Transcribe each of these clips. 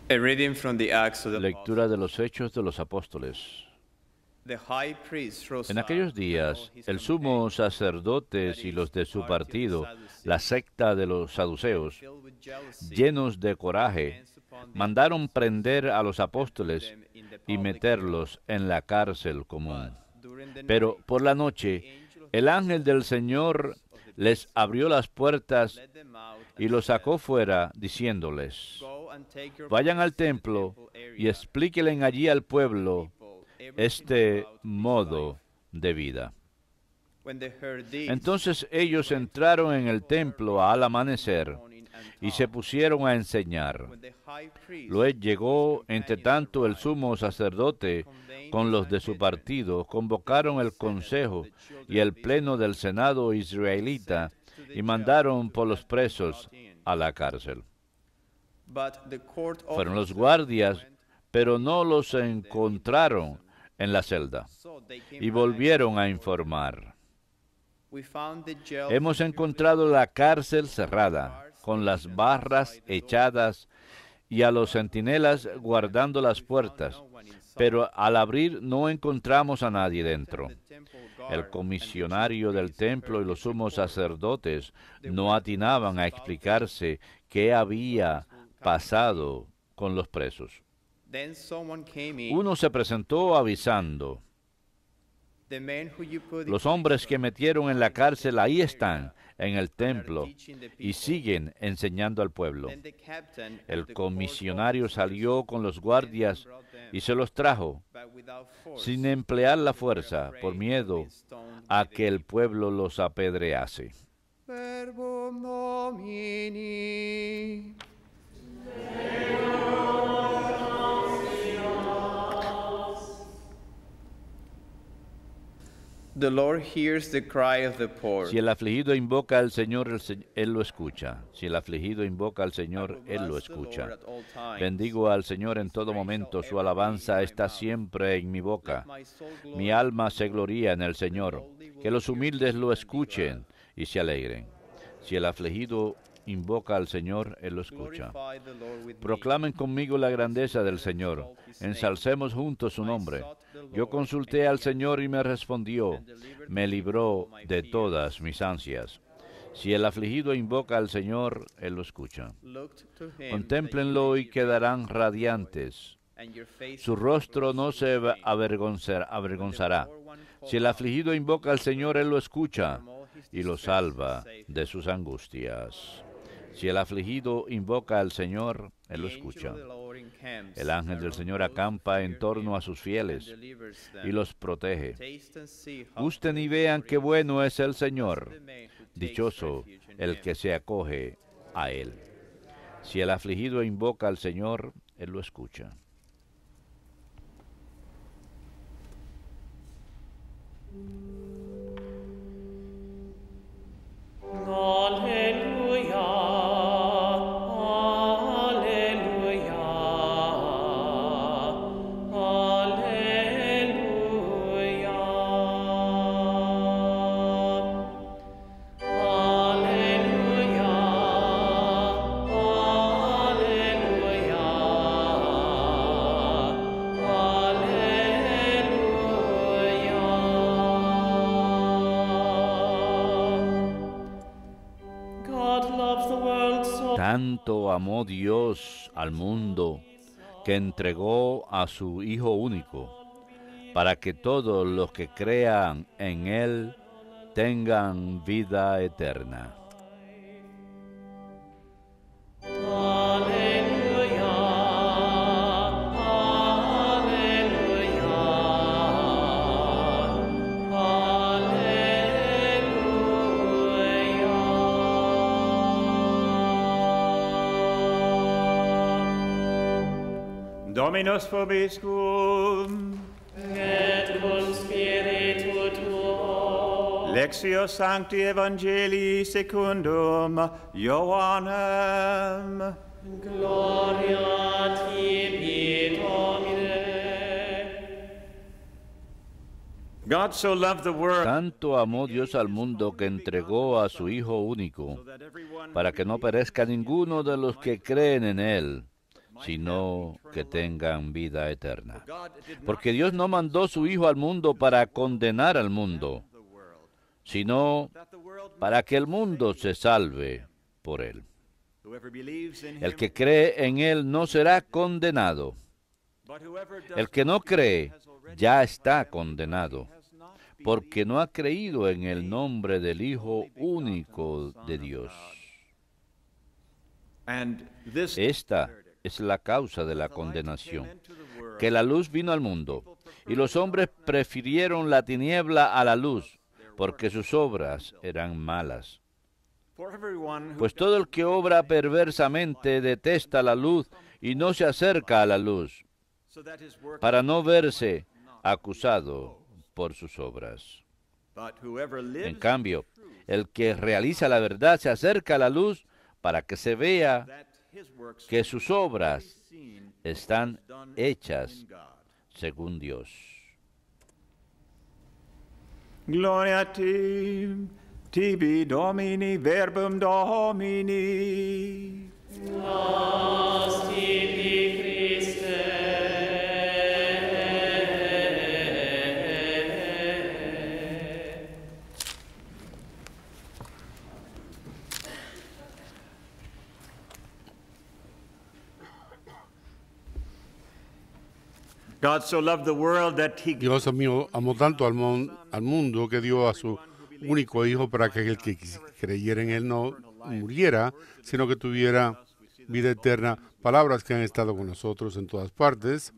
A reading from the Acts of the Lectura Apostles. de los Hechos de los Apóstoles. The high priest rose En up aquellos and all días, his el sumo companions, sacerdotes that y is, los de the su party of the partido, Sadducees, la secta de los saduceos, filled with jealousy, llenos de laid coraje, hands upon the mandaron apostles prender a los and put apóstoles them in the y public meterlos en la cárcel jail. común. But during the Pero night, por la the noche, angel of el the ángel Lord del opened the Señor doors of the les prison, abrió las puertas led them out, y and los said, sacó fuera, diciéndoles: "Go and take your vayan al place in the templo temple y area, explíquenle allí al pueblo people everything este about this modo life." de vida. When they heard this, Entonces ellos went entraron en el early templo in al the amanecer morning and y se taught. pusieron a enseñar. When the high priest Luego and llegó, his entre companions tanto, el arrived, sumo sacerdote convened con the los de su Sanhedrin, partido, the convocaron whole el senate of consejo the y children el of pleno Israel, del Senado and israelita sent to the y jail mandaron to por los have them presos brought in. a la cárcel. But the court Fueron los officers guardias, went pero and no did not los find them in the encontraron prison. en la celda So they came y back and volvieron a reported, informar: "We found the jail hemos securely encontrado locked, la cárcel with cerrada, guards con las stationed barras outside the door. echadas y a los But centinelas when we guardando entered, las we found puertas, no one inside. pero al abrir no encontramos a nadie Then dentro. the temple El guard and the chief comisionario del priests templo y heard los this sumos report. sacerdotes They no went atinaban a about them, explicarse qué había those who come to pasado con los presos. Then someone came in. Uno se presentó avisando: The men who you put in los hombres que prison metieron en la are in the cárcel temple ahí area están, en el and are templo, teaching the y people. siguen enseñando al pueblo. Then the captain El of the court comisionario officers salió con los went and guardias brought them, y se los trajo, but without force, sin emplear la because they were fuerza, por afraid of miedo being stoned a by the que el people. pueblo los apedrease. Verbum Domini. The Lord hears the cry of the poor. Si el afligido invoca al Señor, Él lo escucha. Si el afligido invoca al I Señor, will Él lo bless the Lord escucha. at all times. Bendigo al Señor en His todo praise momento, shall su ever be alabanza in my está mouth. siempre en mi boca. Let my soul glory Mi in alma the se Lord. gloría en el The Señor. lowly will Que los hear humildes this lo and be escuchen glad. y se alegren. Si el afligido invoca al Señor, Él lo escucha. Glorify the Lord with me. Proclamen conmigo la grandeza del Señor. Ensalcemos juntos su nombre. Yo consulté al Señor y me respondió. Me libró de todas mis ansias. Si el afligido invoca al Señor, Él lo escucha. Looked to him that Contémplenlo you y may be quedarán radiant with radiantes. joy, and your faces Su will rostro grow no so se shame. avergonzará. When the poor one called Si el out, afligido invoca al Señor, Él lo escucha from all his y lo distress salva saved de him. sus angustias. Si el afligido invoca al Señor, Él lo The angel escucha. of the Lord encamps El ángel del around Señor those who acampa fear en torno him a sus and fieles delivers them. y los protege. Taste and see how Gusten good y the vean Lord qué is. bueno es el Blessed Señor. the man who takes Dichoso refuge in el him. que se acoge a Él. Si el afligido invoca al Señor, Él lo escucha. Alleluia, alleluia, alleluia. Alleluia, alleluia. God loves the world so Tanto amó Dios al mundo que entregó a su Hijo único, para que todos los que crean en Él tengan vida eterna. Alleluia, alleluia, alleluia. Dominus vobiscum, Et cum spiritu tuo. Lectio Sancti Evangelii secundum Ioannem. Gloria tibi, Domine. God so loved the world Tanto amó Dios al mundo que entregó a su Hijo único, that everyone para que no perezca ninguno de los que creen en Él, sino que tengan vida eterna. Porque Dios no mandó su Hijo al mundo para condenar al mundo, sino para que el mundo se salve por él. El que cree en él no será condenado. El que no cree ya está condenado, porque no ha creído en el nombre del Hijo único de Dios. Esta es la causa de la condenación, que la luz vino al mundo, y los hombres prefirieron la tiniebla a la luz, porque sus obras eran malas. Pues todo el que obra perversamente detesta la luz y no se acerca a la luz, para no verse acusado por sus obras. En cambio, el que realiza la verdad se acerca a la luz para que se vea que sus obras están hechas según Dios. Gloria a ti, tibi Domini, verbum Domini. Nos tibi Christe. God so loved the world that he Dios amó tanto al mundo que dio a su único Hijo para que el que creyera en Él no muriera, sino que tuviera vida eterna. Palabras que han estado con nosotros en todas partes.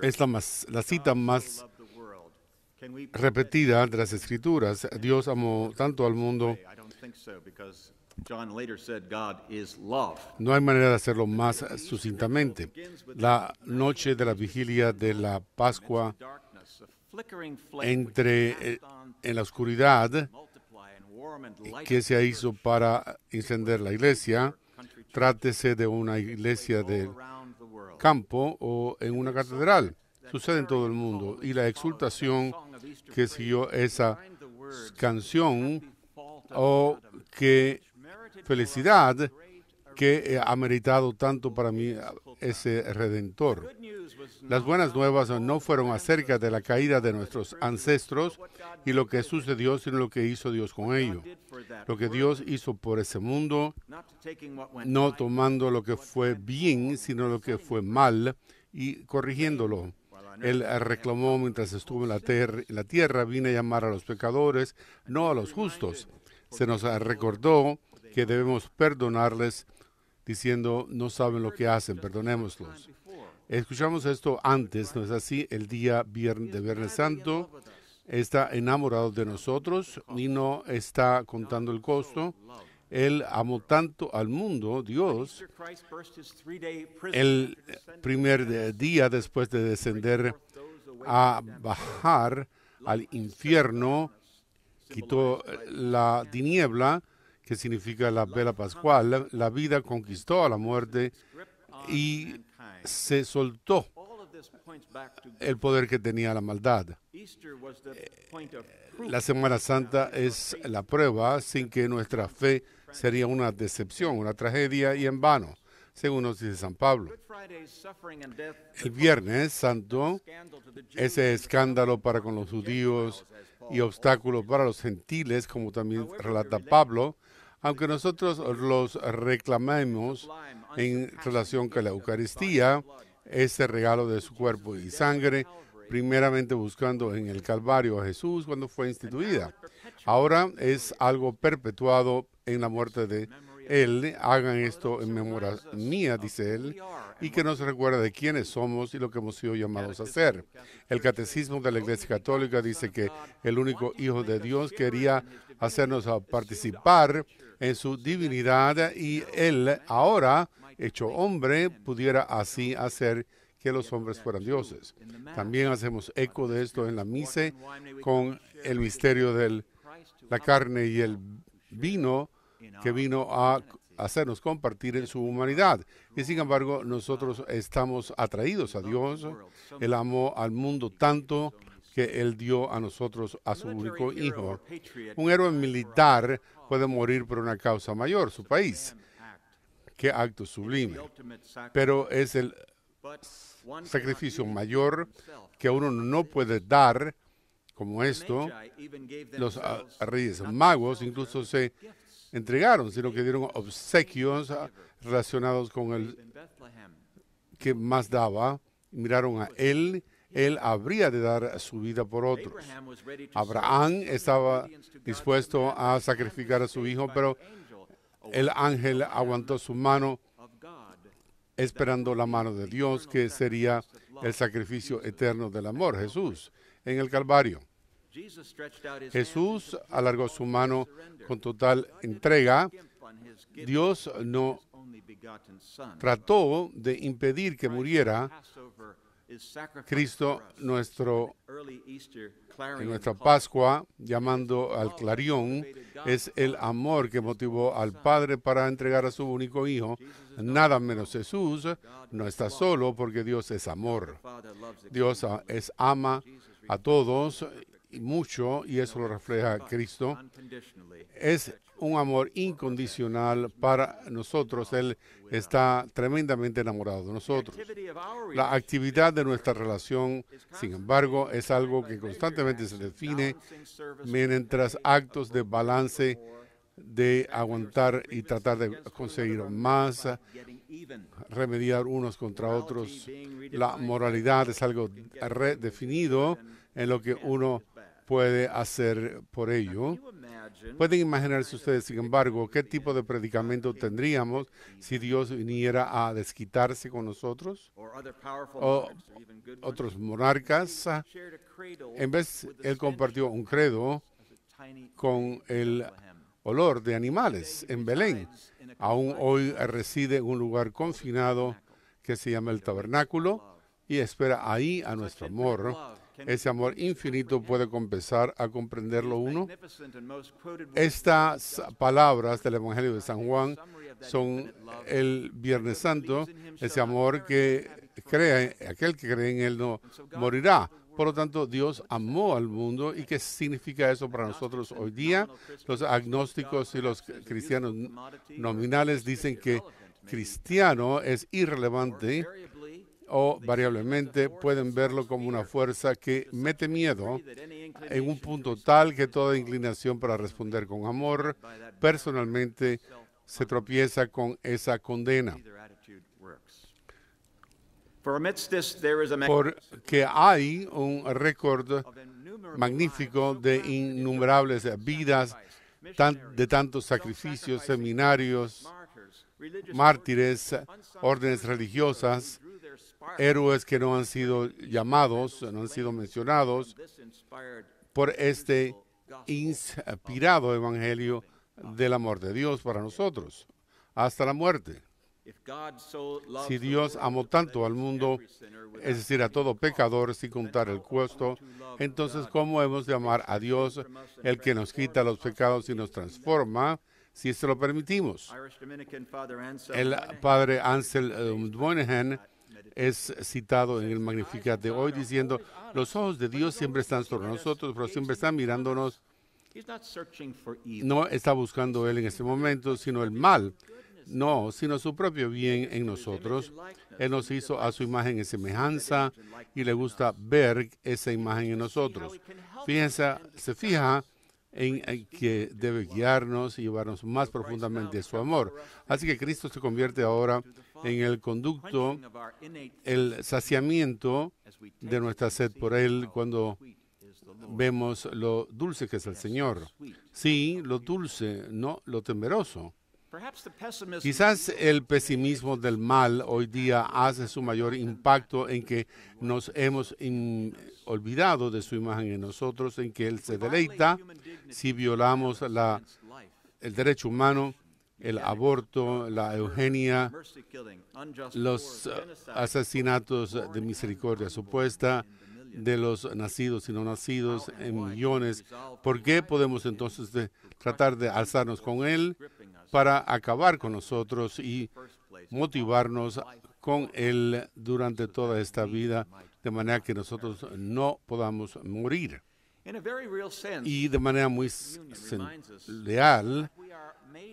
Es la cita más repetida de las Escrituras. Dios amó tanto al mundo. No hay manera de hacerlo más sucintamente. La noche de la vigilia de la Pascua, en la oscuridad que se hizo para encender la iglesia, trátese de una iglesia del campo o en una catedral. Sucede en todo el mundo. Y la exultación que siguió esa canción, o que felicidad que ha meritado tanto para mí ese Redentor. Las buenas nuevas no fueron acerca de la caída de nuestros ancestros y lo que sucedió, sino lo que hizo Dios con ello. Lo que Dios hizo por ese mundo, no tomando lo que fue bien, sino lo que fue mal y corrigiéndolo. Él reclamó mientras estuvo en la tierra, vine a llamar a los pecadores, no a los justos. Se nos recordó que debemos perdonarles, diciendo, no saben lo que hacen, perdonémoslos. Escuchamos esto antes, ¿no es así? El día de Viernes Santo está enamorado de nosotros y no está contando el costo. Él amó tanto al mundo, Dios, el primer día después de descender a bajar al infierno, quitó la tiniebla, que significa la vela pascual. La vida conquistó a la muerte y se soltó el poder que tenía la maldad. La Semana Santa es la prueba sin que nuestra fe sería una decepción, una tragedia y en vano, según nos dice San Pablo. El Viernes Santo, ese escándalo para con los judíos y obstáculo para los gentiles, como también relata Pablo, aunque nosotros los reclamemos en relación con la Eucaristía, ese regalo de su cuerpo y sangre, primeramente buscando en el Calvario a Jesús cuando fue instituida. Ahora es algo perpetuado en la muerte de Él. Hagan esto en memoria mía, dice Él, y que nos recuerda de quiénes somos y lo que hemos sido llamados a hacer. El Catecismo de la Iglesia Católica dice que el único Hijo de Dios quería hacernos participar en su divinidad y Él, ahora, hecho hombre, pudiera así hacer que los hombres fueran dioses. También hacemos eco de esto en la misa con el misterio de la carne y el vino, que vino a hacernos compartir en su humanidad. Y sin embargo, nosotros estamos atraídos a Dios. Él amó al mundo tanto que Él dio a nosotros a su único Hijo. Un héroe militar puede morir por una causa mayor, su país, Qué acto sublime. Pero es el sacrificio mayor que uno no puede dar como esto. Los reyes magos incluso se entregaron, sino que dieron obsequios relacionados con el que más daba. Miraron a él habría de dar su vida por otros. Abraham estaba dispuesto a sacrificar a su hijo, pero el ángel aguantó su mano esperando la mano de Dios, que sería el sacrificio eterno del amor. Jesús en el Calvario. Jesús alargó su mano con total entrega. Dios no trató de impedir que muriera. Cristo, en nuestra Pascua, llamando al clarión, es el amor que motivó al Padre para entregar a su único Hijo. Nada menos Jesús no está solo, porque Dios es amor. Dios ama a todos y mucho, y eso lo refleja Cristo. Es un amor incondicional para nosotros. Él está tremendamente enamorado de nosotros. La actividad de nuestra relación, sin embargo, es algo que constantemente se define mientras actos de balance, de aguantar y tratar de conseguir más, remediar unos contra otros. La moralidad es algo redefinido en lo que uno puede hacer por ello. Pueden imaginarse ustedes, sin embargo, qué tipo de predicamento tendríamos si Dios viniera a desquitarse con nosotros o otros monarcas. En vez, él compartió un credo con el olor de animales en Belén. Aún hoy reside en un lugar confinado que se llama el tabernáculo y espera ahí a nuestro amor. Ese amor infinito puede comenzar a comprenderlo uno. Estas palabras del Evangelio de San Juan son el Viernes Santo. Ese amor que aquel que cree en él no morirá. Por lo tanto, Dios amó al mundo. ¿Y qué significa eso para nosotros hoy día? Los agnósticos y los cristianos nominales dicen que cristiano es irrelevante o variablemente pueden verlo como una fuerza que mete miedo en un punto tal que toda inclinación para responder con amor personalmente se tropieza con esa condena. Porque hay un récord magnífico de innumerables vidas, de tantos sacrificios, seminarios, mártires, órdenes religiosas, héroes que no han sido llamados, no han sido mencionados por este inspirado evangelio del amor de Dios para nosotros, hasta la muerte. Si Dios amó tanto al mundo, es decir, a todo pecador sin contar el costo, entonces ¿cómo hemos de amar a Dios, el que nos quita los pecados y nos transforma, si se lo permitimos? El padre Anselm Moynihan es citado en el Magnificat de hoy diciendo: los ojos de Dios siempre están sobre nosotros, pero siempre están mirándonos. No está buscando Él en este momento, sino el mal. No, sino su propio bien en nosotros. Él nos hizo a su imagen y semejanza y le gusta ver esa imagen en nosotros. Se fija en que debe guiarnos y llevarnos más profundamente a su amor. Así que Cristo se convierte ahora en el conducto, el saciamiento de nuestra sed por Él cuando vemos lo dulce que es el Señor. Sí, lo dulce, no lo temeroso. Quizás el pesimismo del mal hoy día hace su mayor impacto en que nos hemos olvidado de su imagen en nosotros, en que Él se deleita si violamos el derecho humano, el aborto, la eugenia, los asesinatos de misericordia supuesta de los nacidos y no nacidos en millones. ¿Por qué podemos entonces tratar de alzarnos con Él para acabar con nosotros y motivarnos con Él durante toda esta vida, de manera que nosotros no podamos morir? Y de manera muy leal,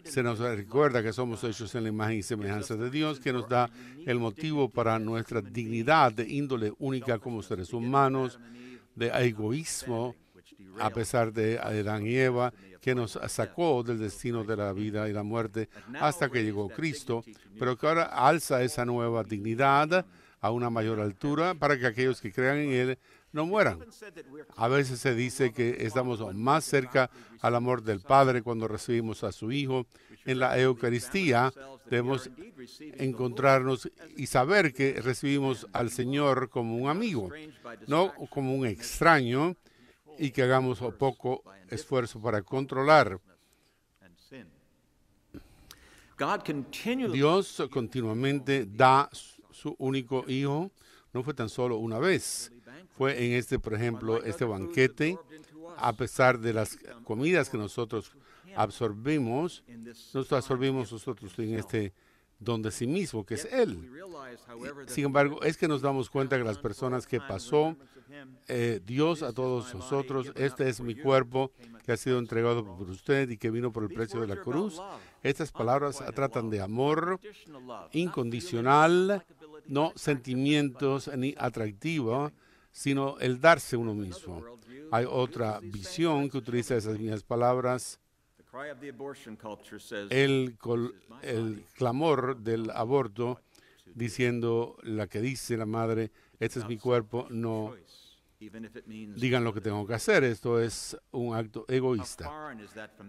se nos recuerda que somos hechos en la imagen y semejanza de Dios, que nos da el motivo para nuestra dignidad de índole única como seres humanos, de egoísmo, a pesar de Adán y Eva, que nos sacó del destino de la vida y la muerte hasta que llegó Cristo, pero que ahora alza esa nueva dignidad a una mayor altura para que aquellos que crean en Él no mueran. A veces se dice que estamos más cerca al amor del Padre cuando recibimos a su Hijo. En la Eucaristía debemos encontrarnos y saber que recibimos al Señor como un amigo, no como un extraño, y que hagamos poco esfuerzo para controlar. Dios continuamente da su único Hijo. No fue tan solo una vez. Fue en por ejemplo, este banquete, a pesar de las comidas que nosotros absorbimos nosotros en este don de sí mismo, que es Él. Sin embargo, es que nos damos cuenta que las personas que pasó Dios a todos nosotros, este es mi cuerpo que ha sido entregado por usted y que vino por el precio de la cruz. Estas palabras tratan de amor incondicional, no sentimientos ni atractivo, sino el darse uno mismo. Hay otra visión que utiliza esas mismas palabras. El clamor del aborto, diciendo la que dice la madre, este es mi cuerpo, no digan lo que tengo que hacer. Esto es un acto egoísta.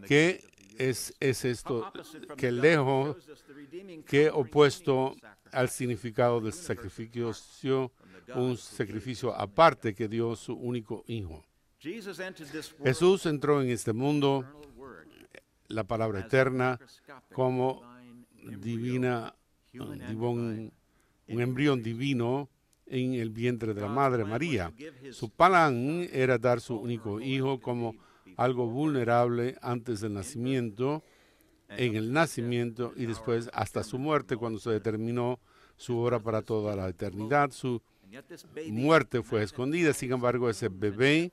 ¿Qué es esto? Que lejos, que opuesto al significado del sacrificio, un sacrificio aparte que dio su único Hijo. Jesús entró en este mundo, la palabra eterna, como un embrión divino en el vientre de la Madre María. Su plan era dar su único Hijo como algo vulnerable antes del nacimiento, en el nacimiento y después hasta su muerte, cuando se determinó su hora para toda la eternidad. Su muerte fue escondida. Sin embargo, ese bebé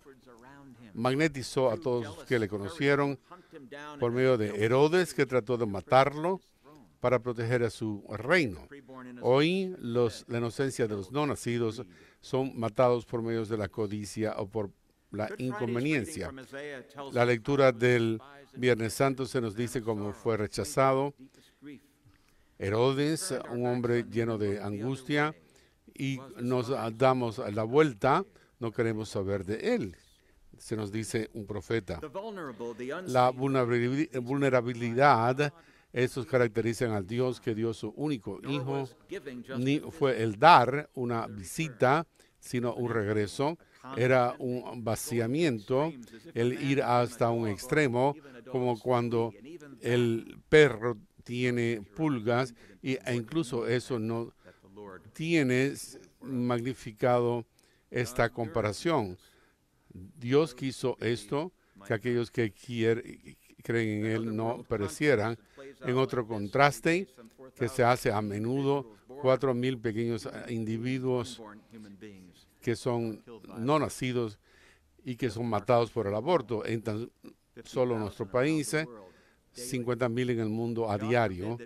magnetizó a todos los que le conocieron por medio de Herodes, que trató de matarlo para proteger a su reino. Hoy la inocencia de los no nacidos son matados por medio de la codicia o por la inconveniencia. La lectura del Viernes Santo se nos dice cómo fue rechazado Herodes, un hombre lleno de angustia, y nos damos la vuelta, no queremos saber de él. Se nos dice un profeta. La vulnerabilidad, estos caracterizan al Dios que dio su único Hijo. Ni fue el dar una visita, sino un regreso. Era un vaciamiento, el ir hasta un extremo, como cuando el perro tiene pulgas, e incluso eso no tiene magnificado esta comparación. Dios quiso esto, que aquellos que creen en Él no perecieran. En otro contraste que se hace a menudo, 4,000 pequeños individuos que son no nacidos y que son matados por el aborto. En tan solo nuestro país, 50,000 en el mundo a diario.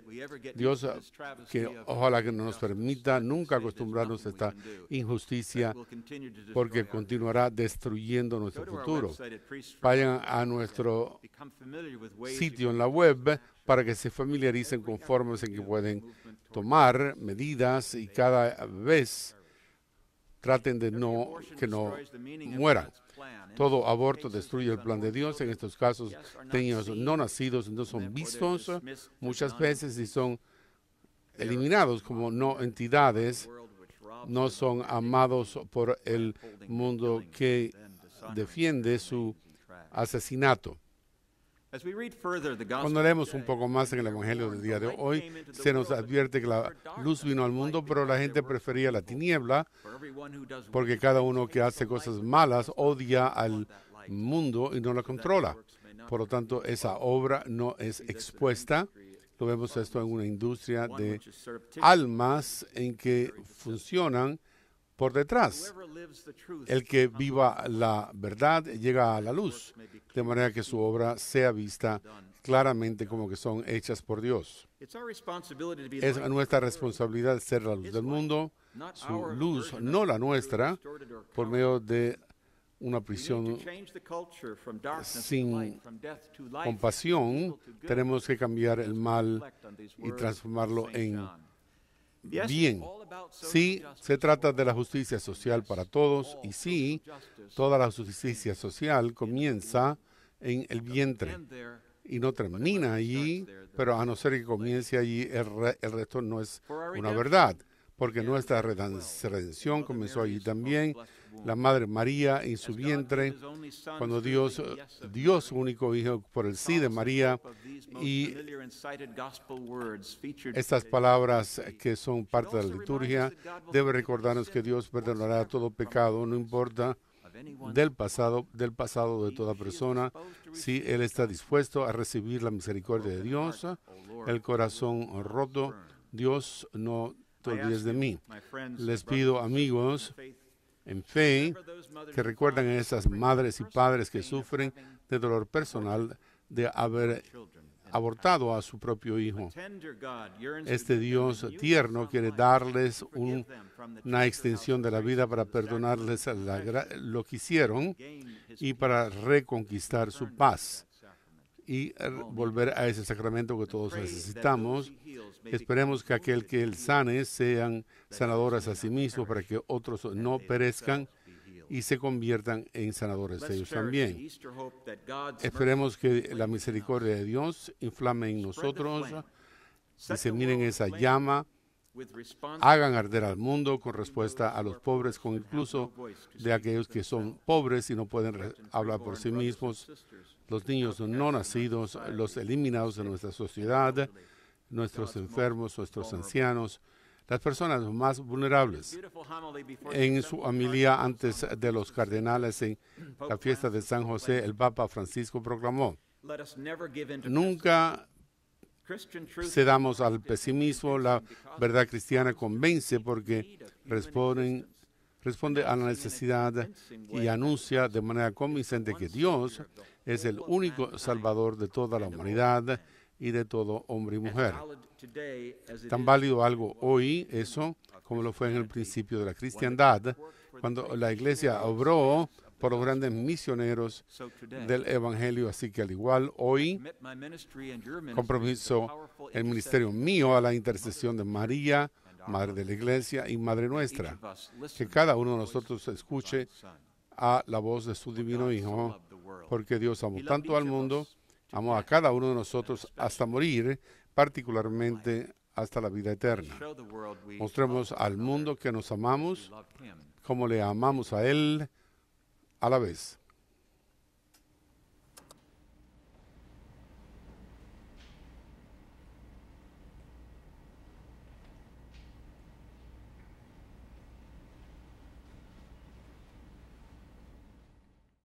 Dios, que ojalá que no nos permita nunca acostumbrarnos a esta injusticia, porque continuará destruyendo nuestro futuro. Vayan a nuestro sitio en la web para que se familiaricen con formas en que pueden tomar medidas y cada vez traten de que no mueran. Todo aborto destruye el plan de Dios. En estos casos, niños no nacidos no son vistos muchas veces y son eliminados como no entidades. No son amados por el mundo que defiende su asesinato. Cuando leemos un poco más en el Evangelio del día de hoy, se nos advierte que la luz vino al mundo, pero la gente prefería la tiniebla, porque cada uno que hace cosas malas odia al mundo y no la controla. Por lo tanto, esa obra no es expuesta. Lo vemos esto en una industria de almas en que funcionan por detrás. El que viva la verdad llega a la luz, de manera que su obra sea vista claramente como que son hechas por Dios. Es nuestra responsabilidad ser la luz del mundo, su luz, no la nuestra, por medio de una prisión sin compasión. Tenemos que cambiar el mal y transformarlo en bien. Sí, se trata de la justicia social para todos, y sí, toda la justicia social comienza en el vientre y no termina allí, pero a no ser que comience allí, el resto no es una verdad, porque nuestra redención comenzó allí también. La Madre María en su vientre, cuando Dios dio su único Hijo por el sí de María, y estas palabras que son parte de la liturgia deben recordarnos que Dios perdonará todo pecado, no importa del pasado de toda persona, si Él está dispuesto a recibir la misericordia de Dios, el corazón roto. Dios, no te olvides de mí. Les pido, amigos, en fe, que recuerdan a esas madres y padres que sufren de dolor personal de haber abortado a su propio hijo. Este Dios tierno quiere darles una extensión de la vida para perdonarles lo que hicieron y para reconquistar su paz y volver a ese sacramento que todos necesitamos. Esperemos que aquel que Él sane sean sanadores a sí mismos para que otros no perezcan y se conviertan en sanadores ellos también. Esperemos que la misericordia de Dios inflame en nosotros, diseminen esa llama, hagan arder al mundo con respuesta a los pobres, con incluso de aquellos que son pobres y no pueden hablar por sí mismos, los niños no nacidos, los eliminados de nuestra sociedad, nuestros enfermos, nuestros ancianos, las personas más vulnerables. En su homilía antes de los cardenales en la fiesta de San José, el Papa Francisco proclamó: nunca cedamos al pesimismo. La verdad cristiana convence porque responde a la necesidad y anuncia de manera convincente que Dios es el único salvador de toda la humanidad y de todo hombre y mujer. Tan válido algo hoy eso como lo fue en el principio de la cristiandad, cuando la iglesia obró por los grandes misioneros del evangelio. Así que al igual hoy compromiso el ministerio mío a la intercesión de María, Madre de la Iglesia y Madre nuestra, que cada uno de nosotros escuche a la voz de su divino Hijo, porque Dios amó tanto al mundo, amó a cada uno de nosotros hasta morir, particularmente hasta la vida eterna. Mostremos al mundo que nos amamos como le amamos a Él a la vez.